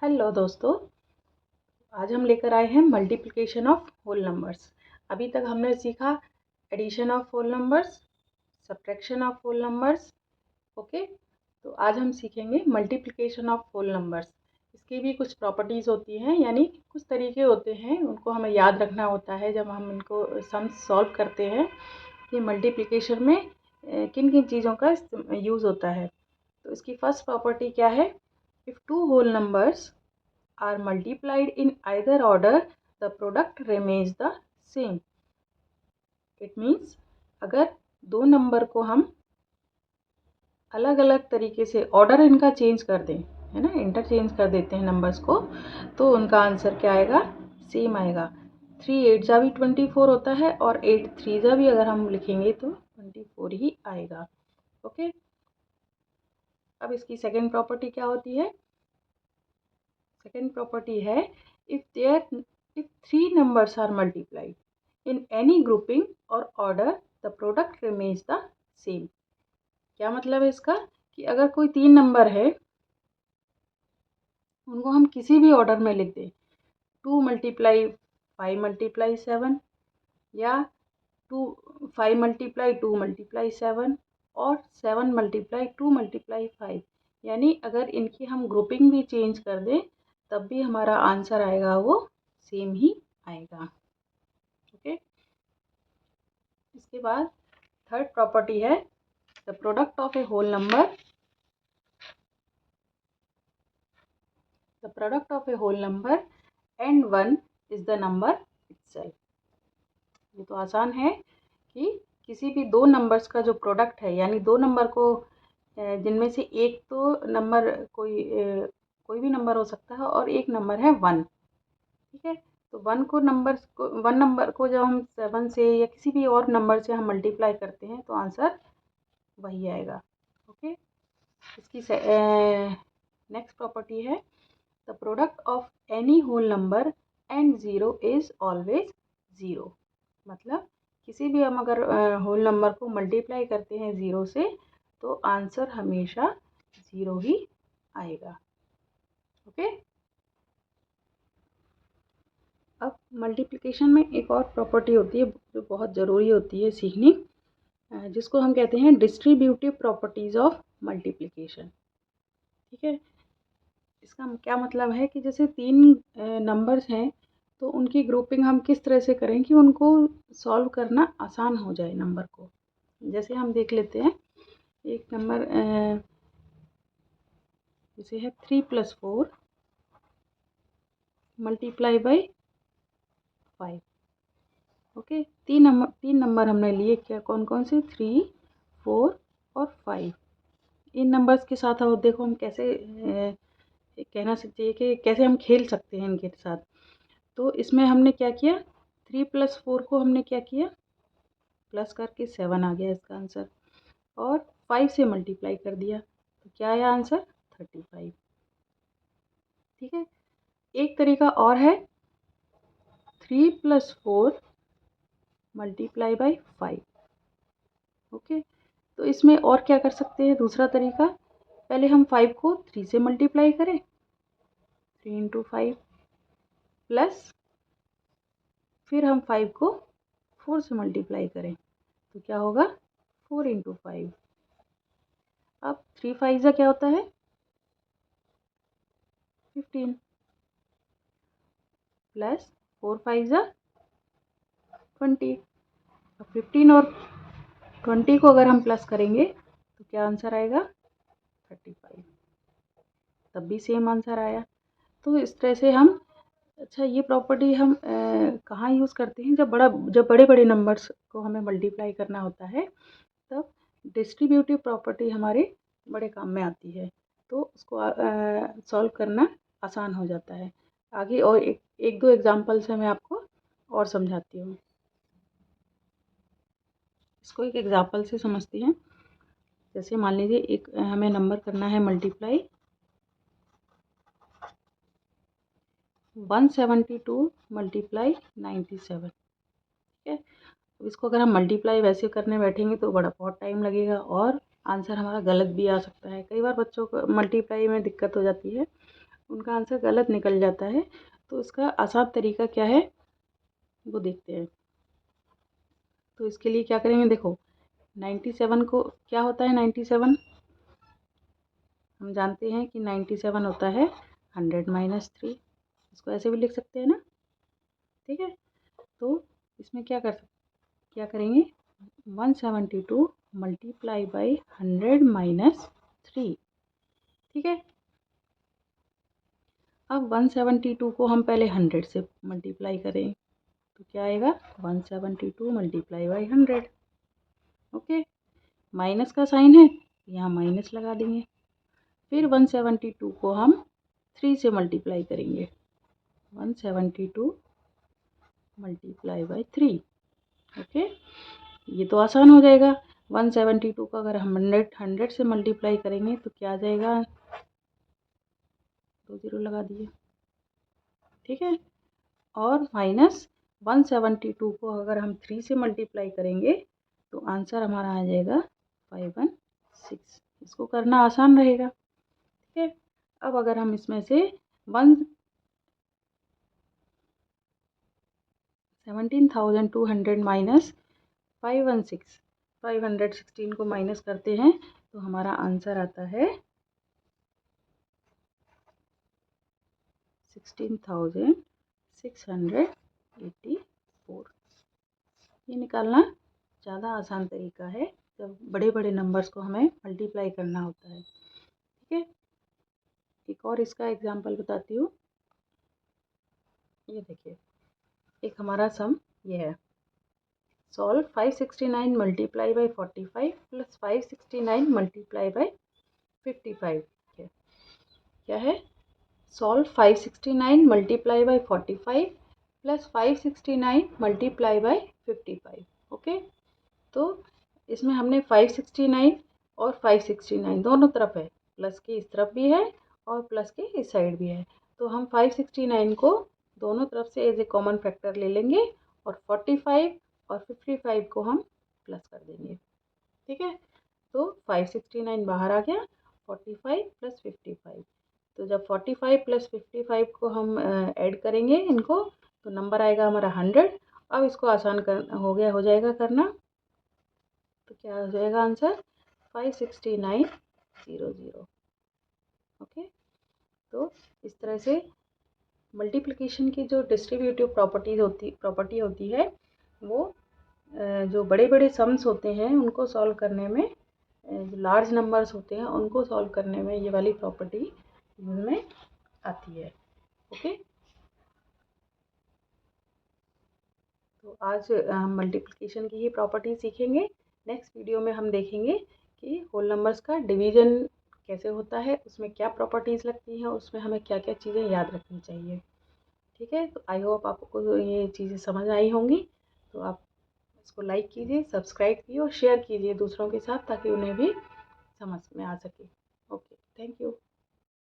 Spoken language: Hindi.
हेलो दोस्तों, आज हम लेकर आए हैं मल्टीप्लिकेशन ऑफ होल नंबर्स। अभी तक हमने सीखा addition of whole numbers, subtraction of whole numbers. Okay, तो आज हम सीखेंगे मल्टीप्लिकेशन ऑफ होल नंबर्स। इसकी भी कुछ प्रॉपर्टीज़ होती हैं, यानी कुछ तरीके होते हैं, उनको हमें याद रखना होता है जब हम इनको सम्स सॉल्व करते हैं कि मल्टीप्लिकेशन में किन किन चीज़ों का यूज़ होता है। तो इसकी फर्स्ट प्रॉपर्टी क्या है? If two whole numbers are multiplied in either order, the product remains the same. It means अगर दो नंबर को हम अलग अलग तरीके से ऑर्डर इनका चेंज कर दें, है ना, इंटरचेंज कर देते हैं नंबर्स को, तो उनका आंसर क्या आएगा? सेम आएगा। 3 8 जा भी 24 होता है और 8 3 जा भी अगर हम लिखेंगे तो 24 ही आएगा। ओके, अब इसकी सेकेंड प्रॉपर्टी क्या होती है? सेकेंड प्रॉपर्टी है if three numbers are multiplied in any grouping or order, the product remains the same. क्या मतलब है इसका? कि अगर कोई तीन नंबर है, उनको हम किसी भी ऑर्डर में लिख दें, 2 मल्टीप्लाई 5 मल्टीप्लाई 7 या 5 मल्टीप्लाई 2 मल्टीप्लाई 7 और 7 मल्टीप्लाई 2 मल्टीप्लाई 5, यानी अगर इनकी हम ग्रुपिंग भी चेंज कर दें तब भी हमारा आंसर आएगा वो सेम ही आएगा। ओके, इसके बाद थर्ड प्रॉपर्टी है the product of a whole number and 1 is the number itself. ये तो आसान है कि किसी भी दो नंबर्स का जो प्रोडक्ट है, यानी दो नंबर को जिनमें से एक तो नंबर कोई भी नंबर हो सकता है और एक नंबर है 1। ठीक है, तो वन नंबर को जब हम 7 से या किसी भी और नंबर से हम मल्टीप्लाई करते हैं तो आंसर वही आएगा। ओके, इसकी नेक्स्ट प्रॉपर्टी है the product of any whole number and 0 is always 0। मतलब किसी भी हम अगर होल नंबर को मल्टीप्लाई करते हैं 0 से तो आंसर हमेशा 0 ही आएगा। ओके, अब मल्टीप्लिकेशन में एक और प्रॉपर्टी होती है जो बहुत ज़रूरी होती है सीखनी, जिसको हम कहते हैं डिस्ट्रीब्यूटिव प्रॉपर्टीज़ ऑफ मल्टीप्लिकेशन। ठीक है, इसका क्या मतलब है कि जैसे तीन नंबर्स हैं तो उनकी ग्रुपिंग हम किस तरह से करें कि उनको सॉल्व करना आसान हो जाए नंबर को। जैसे हम देख लेते हैं एक नंबर जैसे है 3 + 4 मल्टीप्लाई बाई 5। ओके, तीन नंबर हमने लिए, क्या कौन कौन से? 3 4 और 5। इन नंबर्स के साथ और देखो हम कैसे कहना चाहिए कि कैसे हम खेल सकते हैं इनके साथ। तो इसमें हमने क्या किया, 3 + 4 को हमने क्या किया, प्लस करके 7 आ गया इसका आंसर, और 5 से मल्टीप्लाई कर दिया तो क्या आया आंसर? 35। ठीक है, एक तरीका और है 3 + 4 मल्टीप्लाई बाई 5। ओके, तो इसमें और क्या कर सकते हैं? दूसरा तरीका, पहले हम 5 को 3 से मल्टीप्लाई करें, 3 × 5, प्लस फिर हम 5 को 4 से मल्टीप्लाई करें तो क्या होगा? 4 × 5। अब 3 5 जा क्या होता है? 15, प्लस 4 5 जा 20। अब 15 और 20 को अगर हम प्लस करेंगे तो क्या आंसर आएगा? 35। तब भी सेम आंसर आया। तो इस तरह से हम, अच्छा ये प्रॉपर्टी हम कहाँ यूज़ करते हैं? जब बड़े बड़े नंबर्स को हमें मल्टीप्लाई करना होता है तब डिस्ट्रीब्यूटिव प्रॉपर्टी हमारे बड़े काम में आती है, तो उसको सॉल्व करना आसान हो जाता है। आगे और एक दो एग्जांपल से मैं आपको और समझाती हूँ। इसको एक एग्जांपल से समझते हैं। जैसे मान लीजिए एक हमें नंबर करना है मल्टीप्लाई 172 मल्टीप्लाई 97। ठीक है, अब इसको अगर हम मल्टीप्लाई वैसे करने बैठेंगे तो बहुत टाइम लगेगा और आंसर हमारा गलत भी आ सकता है। कई बार बच्चों को मल्टीप्लाई में दिक्कत हो जाती है। उनका आंसर गलत निकल जाता है। तो इसका आसान तरीका क्या है वो देखते हैं। तो इसके लिए क्या करेंगे, देखो 97 को क्या होता है 97, हम जानते हैं कि 97 होता है 100 माइनस 3। इसको ऐसे भी लिख सकते हैं ना, ठीक है। तो इसमें क्या करेंगे 172 मल्टीप्लाई बाई 100 माइनस 3, ठीक है। अब 172 को हम पहले 100 से मल्टीप्लाई करें तो क्या आएगा 172 मल्टीप्लाई बाई 100, ओके। माइनस का साइन है, यहाँ माइनस लगा देंगे। फिर 172 को हम 3 से मल्टीप्लाई करेंगे, 172 मल्टीप्लाई बाई 3, ओके। ये तो आसान हो जाएगा। 172 को अगर हम 100 से मल्टीप्लाई करेंगे तो क्या आ जाएगा, 2 0 लगा दिए, ठीक है। और माइनस 172 को अगर हम 3 से मल्टीप्लाई करेंगे तो आंसर हमारा आ जाएगा 516। इसको करना आसान रहेगा, ठीक है। अब अगर हम इसमें से 17,200 माइनस 516 को माइनस करते हैं तो हमारा आंसर आता है 16,684। ये निकालना ज़्यादा आसान तरीका है जब बड़े बड़े नंबर्स को हमें मल्टीप्लाई करना होता है, ठीक है। एक और इसका एग्जांपल बताती हूँ। ये देखिए, एक हमारा सम ये है, solve 569 multiply by 45 plus 569 multiply by 55। क्या है, solve 569 multiply by 45 plus 569 multiply by 55, okay. तो इसमें हमने 569 और 569 दोनों तरफ है, प्लस के इस तरफ भी है और प्लस के इस साइड भी है। तो हम 569 को दोनों तरफ से एज ए कॉमन फैक्टर ले लेंगे और 45 और 55 को हम प्लस कर देंगे, ठीक है। तो 569 बाहर आ गया, 45 प्लस 55। तो जब 45 प्लस 55 को हम ऐड करेंगे इनको तो नंबर आएगा हमारा 100। अब इसको आसान हो जाएगा करना। तो क्या हो जाएगा आंसर 56900, ओके। तो इस तरह से मल्टीप्लिकेशन की जो डिस्ट्रीब्यूटिव प्रॉपर्टी होती है वो जो बड़े बड़े सम्स होते हैं उनको सॉल्व करने में, जो लार्ज नंबर्स होते हैं उनको सॉल्व करने में ये वाली प्रॉपर्टी यूज में आती है, ओके। तो आज हम मल्टीप्लिकेशन की ही प्रॉपर्टी सीखेंगे। नेक्स्ट वीडियो में हम देखेंगे कि होल नंबर्स का डिवीजन कैसे होता है, उसमें क्या प्रॉपर्टीज़ लगती हैं, उसमें हमें क्या क्या चीज़ें याद रखनी चाहिए, ठीक है। तो आई होप आपको ये चीज़ें समझ आई होंगी। तो आप इसको लाइक कीजिए, सब्सक्राइब कीजिए और शेयर कीजिए दूसरों के साथ ताकि उन्हें भी समझ में आ सके। Okay, thank you.